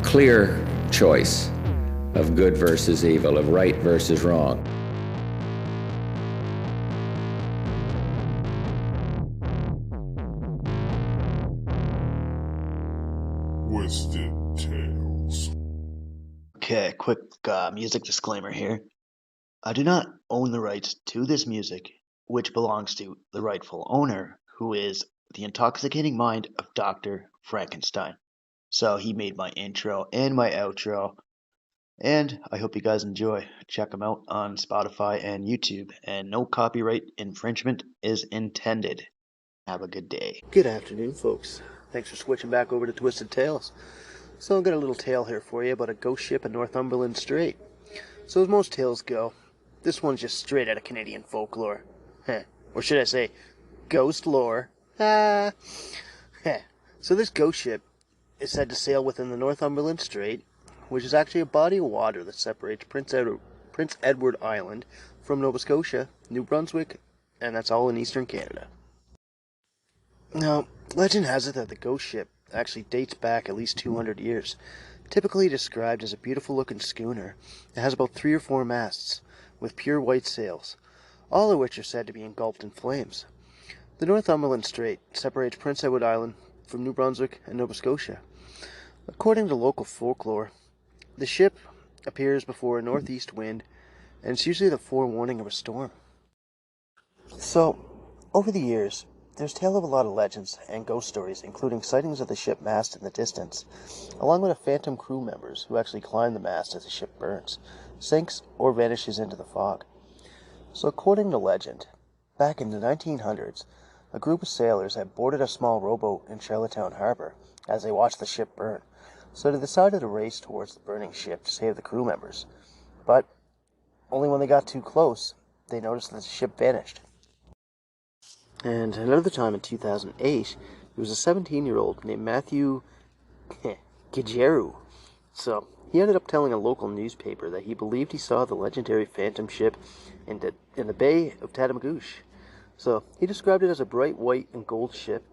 clear choice of good versus evil, of right versus wrong. Twisted Tales. Okay, quick music disclaimer here. I do not own the rights to this music, which belongs to the rightful owner, who is the intoxicating mind of Dr. Frankenstein. So he made my intro and my outro, and I hope you guys enjoy. Check them out on Spotify and YouTube, and no copyright infringement is intended. Have a good day. Good afternoon, folks. Thanks for switching back over to Twisted Tales. So I've got a little tale here for you about a ghost ship in Northumberland Strait. So as most tales go, this one's just straight out of Canadian folklore. Or should I say, ghost lore. So this ghost ship is said to sail within the Northumberland Strait, which is actually a body of water that separates Prince Edward Island from Nova Scotia, New Brunswick, and that's all in eastern Canada. Now, legend has it that the ghost ship actually dates back at least 200 years, typically described as a beautiful-looking schooner. It has about 3 or 4 masts, with pure white sails, all of which are said to be engulfed in flames. The Northumberland Strait separates Prince Edward Island from New Brunswick and Nova Scotia. According to local folklore, the ship appears before a northeast wind, and it's usually the forewarning of a storm. So, over the years, there's tale of a lot of legends and ghost stories, including sightings of the ship mast in the distance, along with phantom crew members who actually climb the mast as the ship burns, sinks, or vanishes into the fog. So according to legend, back in the 1900s, a group of sailors had boarded a small rowboat in Charlottetown Harbor as they watched the ship burn, so they decided to race towards the burning ship to save the crew members. But only when they got too close, they noticed that the ship vanished. And another time in 2008, there was a 17-year-old named Matthew Gigeru. So he ended up telling a local newspaper that he believed he saw the legendary phantom ship in the Bay of Tatamagouche. So he described it as a bright white and gold ship.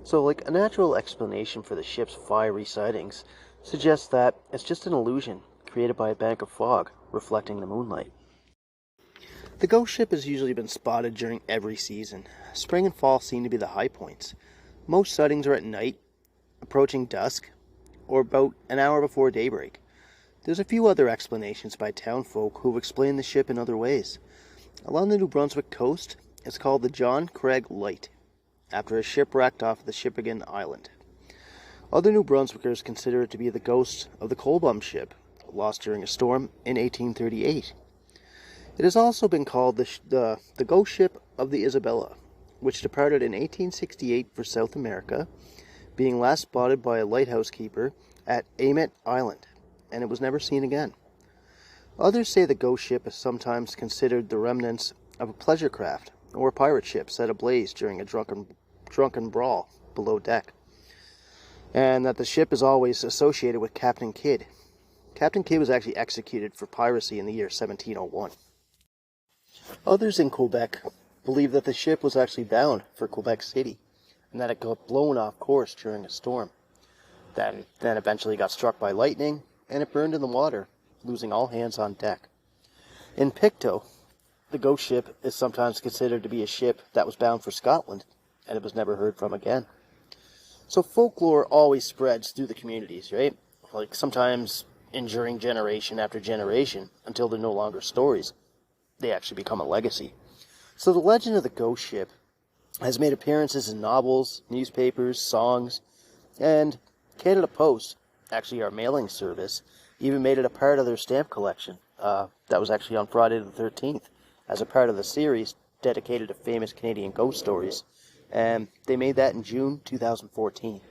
So like a natural explanation for the ship's fiery sightings suggests that it's just an illusion created by a bank of fog reflecting the moonlight. The ghost ship has usually been spotted during every season. Spring and fall seem to be the high points. Most sightings are at night, approaching dusk, or about an hour before daybreak. There's a few other explanations by townfolk who've explained the ship in other ways. Along the New Brunswick coast, it's called the John Craig Light, after a ship wrecked off the Shippagan Island. Other New Brunswickers consider it to be the ghost of the Colbum ship, lost during a storm in 1838. It has also been called the ghost ship of the Isabella, which departed in 1868 for South America, being last spotted by a lighthouse keeper at Amet Island, and it was never seen again. Others say the ghost ship is sometimes considered the remnants of a pleasure craft or a pirate ship set ablaze during a drunken brawl below deck, and that the ship is always associated with Captain Kidd. Captain Kidd was actually executed for piracy in the year 1701. Others in Quebec believe that the ship was actually bound for Quebec City, and that it got blown off course during a storm. Then eventually got struck by lightning, and it burned in the water, losing all hands on deck. In Pictou, the ghost ship is sometimes considered to be a ship that was bound for Scotland, and it was never heard from again. So folklore always spreads through the communities, right? Like sometimes enduring generation after generation until they're no longer stories. They actually become a legacy. So the legend of the ghost ship has made appearances in novels, newspapers, songs, and Canada Post, actually our mailing service, even made it a part of their stamp collection. That was actually on Friday the 13th, as a part of the series dedicated to famous Canadian ghost stories. And they made that in June 2014.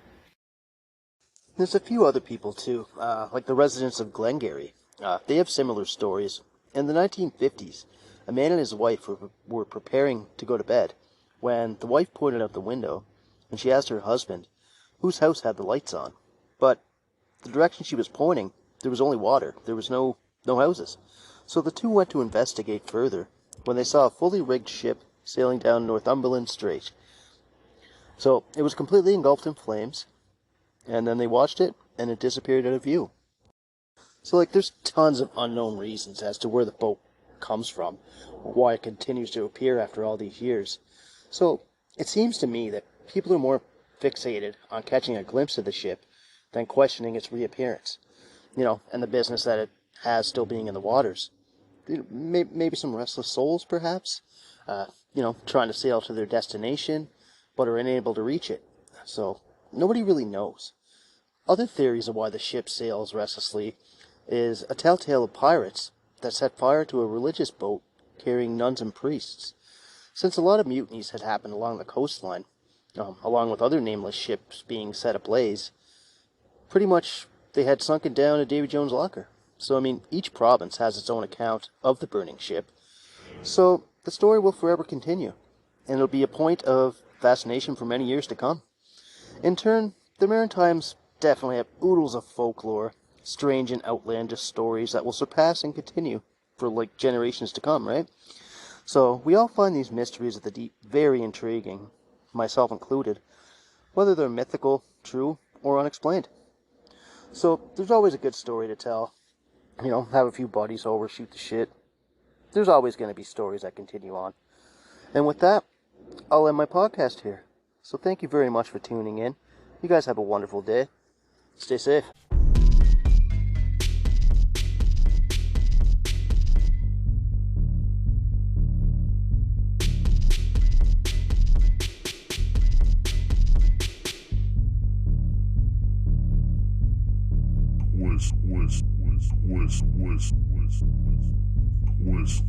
There's a few other people too, like the residents of Glengarry. They have similar stories. In the 1950s, a man and his wife were preparing to go to bed when the wife pointed out the window and she asked her husband whose house had the lights on. But the direction she was pointing, there was only water. There was no houses. So the two went to investigate further when they saw a fully rigged ship sailing down Northumberland Strait. So it was completely engulfed in flames, and then they watched it, and it disappeared out of view. So, like, there's tons of unknown reasons as to where the boat comes from, or why it continues to appear after all these years. So, it seems to me that people are more fixated on catching a glimpse of the ship than questioning its reappearance, and the business that it has still being in the waters. Maybe some restless souls, perhaps, trying to sail to their destination, but are unable to reach it. So, nobody really knows. Other theories of why the ship sails restlessly is a telltale of pirates that set fire to a religious boat carrying nuns and priests. Since a lot of mutinies had happened along the coastline, along with other nameless ships being set ablaze, pretty much they had sunken down a Davy Jones locker. So, each province has its own account of the burning ship. So, the story will forever continue, and it'll be a point of fascination for many years to come. In turn, the Maritimes definitely have oodles of folklore, strange and outlandish stories that will surpass and continue for, generations to come, right? So, we all find these mysteries of the deep very intriguing, myself included, whether they're mythical, true, or unexplained. So, there's always a good story to tell. Have a few buddies over, shoot the shit. There's always going to be stories that continue on. And with that, I'll end my podcast here. So thank you very much for tuning in. You guys have a wonderful day. Stay safe.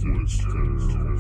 Twisted Tales.